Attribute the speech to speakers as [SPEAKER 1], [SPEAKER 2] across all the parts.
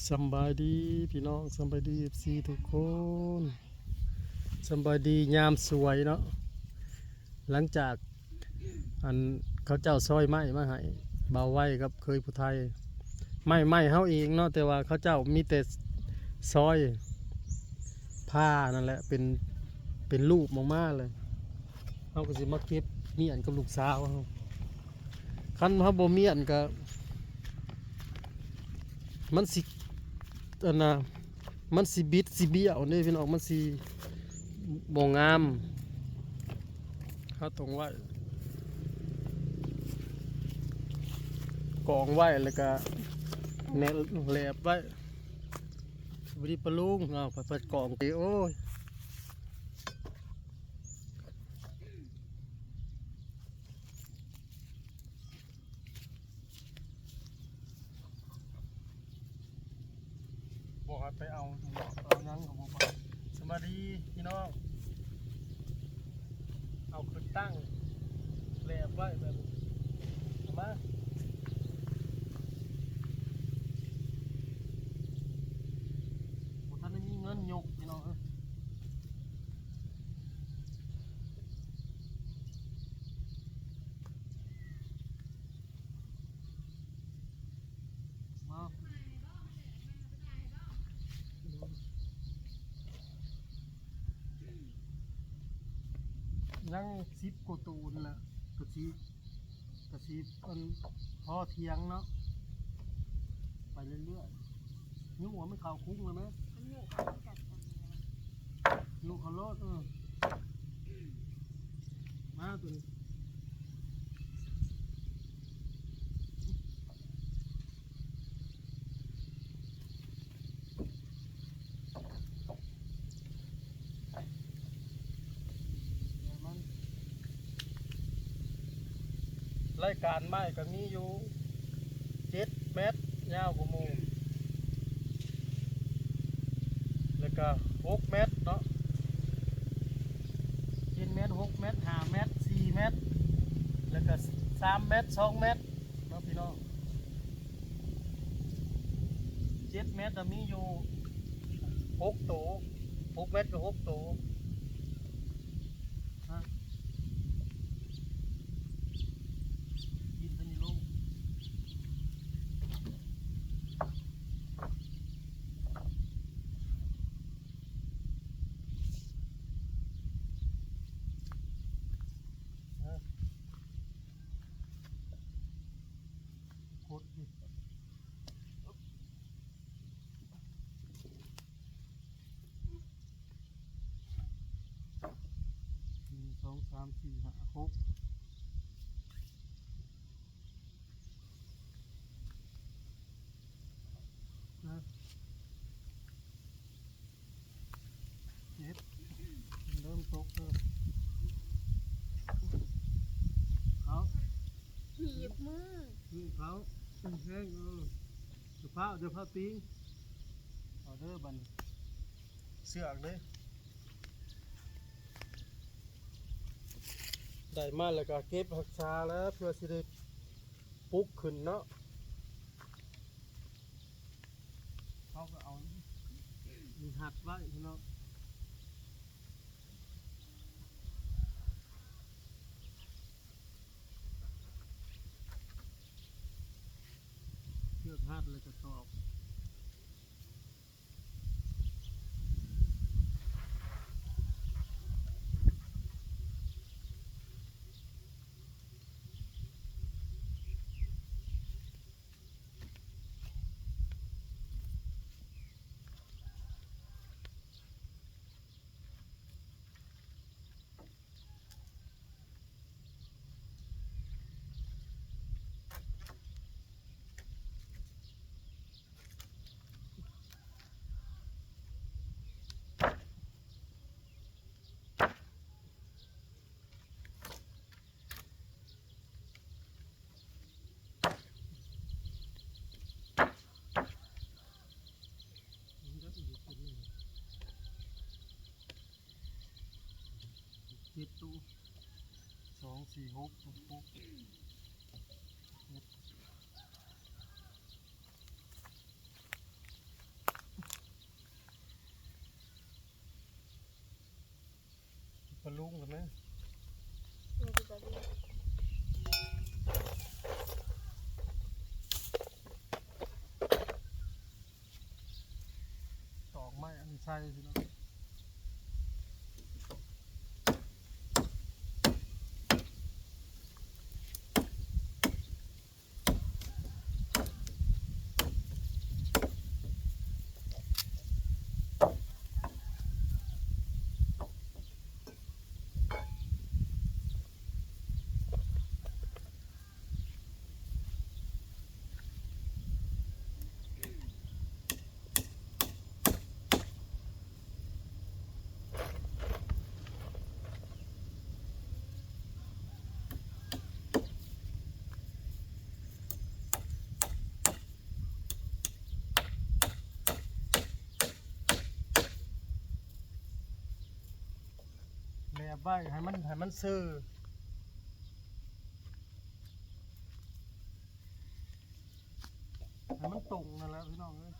[SPEAKER 1] สำบายดีพี่น้องสำบายดีFCทุกคนสำบายดียามสวยเนาะหลังจากอันเขาเจ้าซอยไม้มาให้เบาไว้ครับเคยผู้ไทยไม้เฮาเองเนาะแต่ว่าเขาเจ้ามีแต่ซอยผ้านั่นแหละเป็นรูปมากๆเลยเฮาก็สิมาเก็บเมียนกับลูกสาวเฮาคันเฮาบ่เมียนก็มันสิอันน่ะมันสิบิดสิเบี้ยวนี่พี่น้องมันสิบ่งามเขาต้องไว้กองไว้แล้วก็แนแหลบไว้บริปะลุงเอาไปเปิดกองไปโอ้ยบอกให้ไปเอายังของผมสวัสดีพี่น้องเอาขึ้นตั้งแหลบไว้แบบมาท่านมีเงินยกพี่น้องมายัง10 กว่าตูนแหละกระชีมันพอเทียงเนาะไปเรื่อยๆนิ้วหัวไม่เข่าคุ้งเลยไหมนิ้วเขาโลดมาตัวนี้มันรายการไม้ก็มีอยู่7 เมตรยาวกว่าหมู่แล้วก็6 เมตรเนาะ7 เมตร6 เมตร5 เมตร4 เมตรแล้วก็3 เมตร2 เมตรเนาะพี่น้อง7 เมตรมีอยู่6 ตัว6 เมตรกับ6 ตัวกินเป็นลูกกดดิ1 2 3 4 5 6นะ7เริ่มตกเลยเขา
[SPEAKER 2] ถีบมือ
[SPEAKER 1] เขาแห้งเดี๋ยวพาตีเอาเด้อบันเสือกเด้ได้มาแล้วก็เก็บรักษาแล้วเพื่อสิได้ปลุกขึ้นเนาะเขาก็เอาหัดไว้เนาะเชือกหัดเลยจะตอก7 ตู้2 4 6 6 ะลุงกันไหม
[SPEAKER 2] เราจะไปดู
[SPEAKER 1] ตอกไม้อันใช่พี่น้องแบบใบให้มันซื่อให้มันตรงนั่นแหละพี่น้องเอ้ย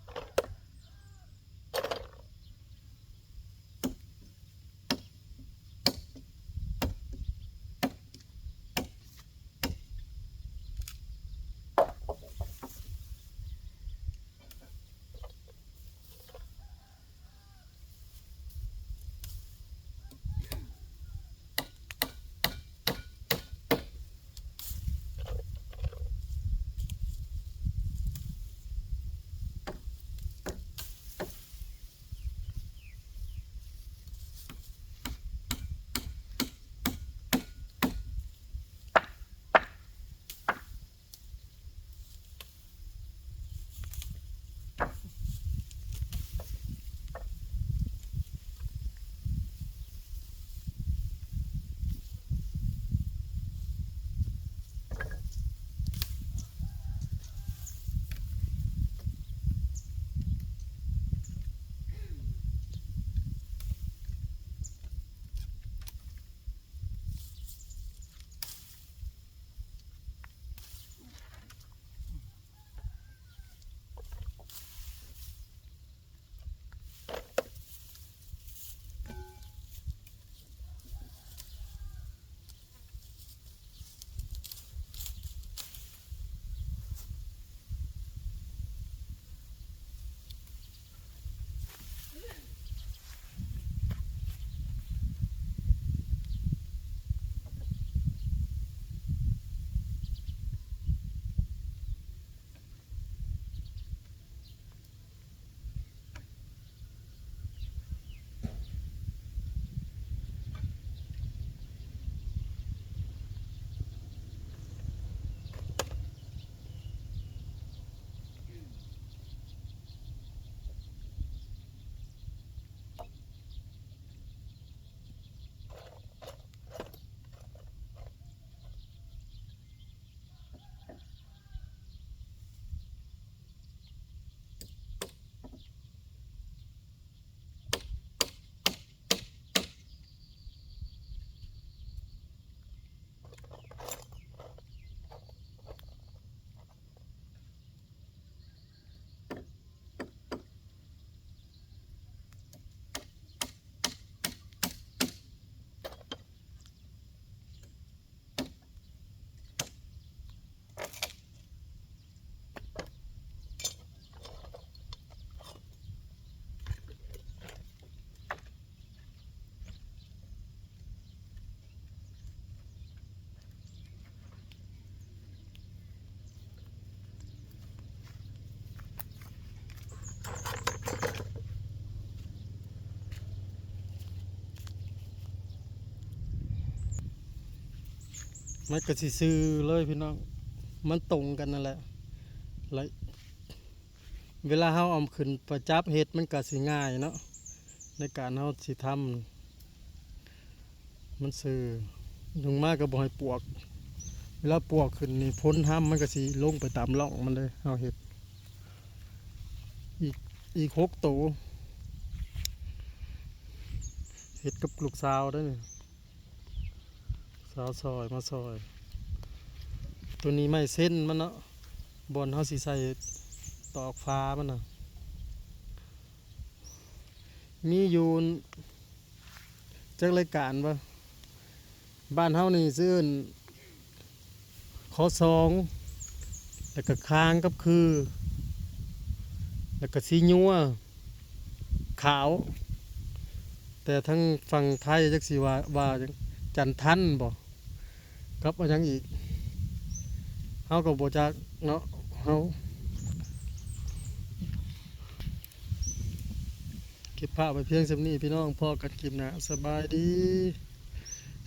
[SPEAKER 1] มันก็สิซื่อเลยพี่น้องมันตรงกันนั่นแหละแล้วเวลาเฮาเอาขึ้นประจับเฮ็ดมันก็สิง่ายเนาะในการเฮาสิทำมันซื่อลงมาก็บ่ให้ปวกเวลาปวกขึ้นนี่พ้นห้ำมันก็สิลงไปตามร่องมันเลยเฮาเฮ็ดอีก6ตัวเฮ็ดกับลูกสาวเด้อนี่สาวซอยมาซอยตัวนี้ไม่เส้นมันเนาะบอนเฮาสิใส่ตอกฟ้ามันน่ะมีอยู่จักรายการบ่ บ้านเฮานี่ซื่นขอสองแล้วก็คางกับคือ แล้วก็สีนัวขาว แต่ทั้งฝั่งไทยจักสิว่าจังจันทันบ่กับว่าหยังอีกเฮาก็บ่จักเนาะเฮาเก็บภาพไว้เพียงส่ำนี้พี่น้องพอกันคลิปหน้าสบายดี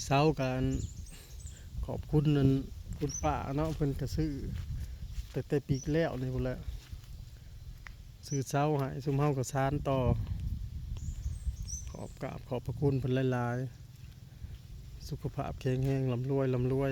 [SPEAKER 1] เช้ากันขอบคุณนั่นคุณป้าเนาะเพิ่นก็ซื้อแต่ปีกแล้วนี่พุ่นแหละซื้อเช้าให้ซุมเฮาก็สานต่อขอบกราบขอบพระคุณเพิ่นหลายๆสุขภาพแข็งแรงร่ำรวย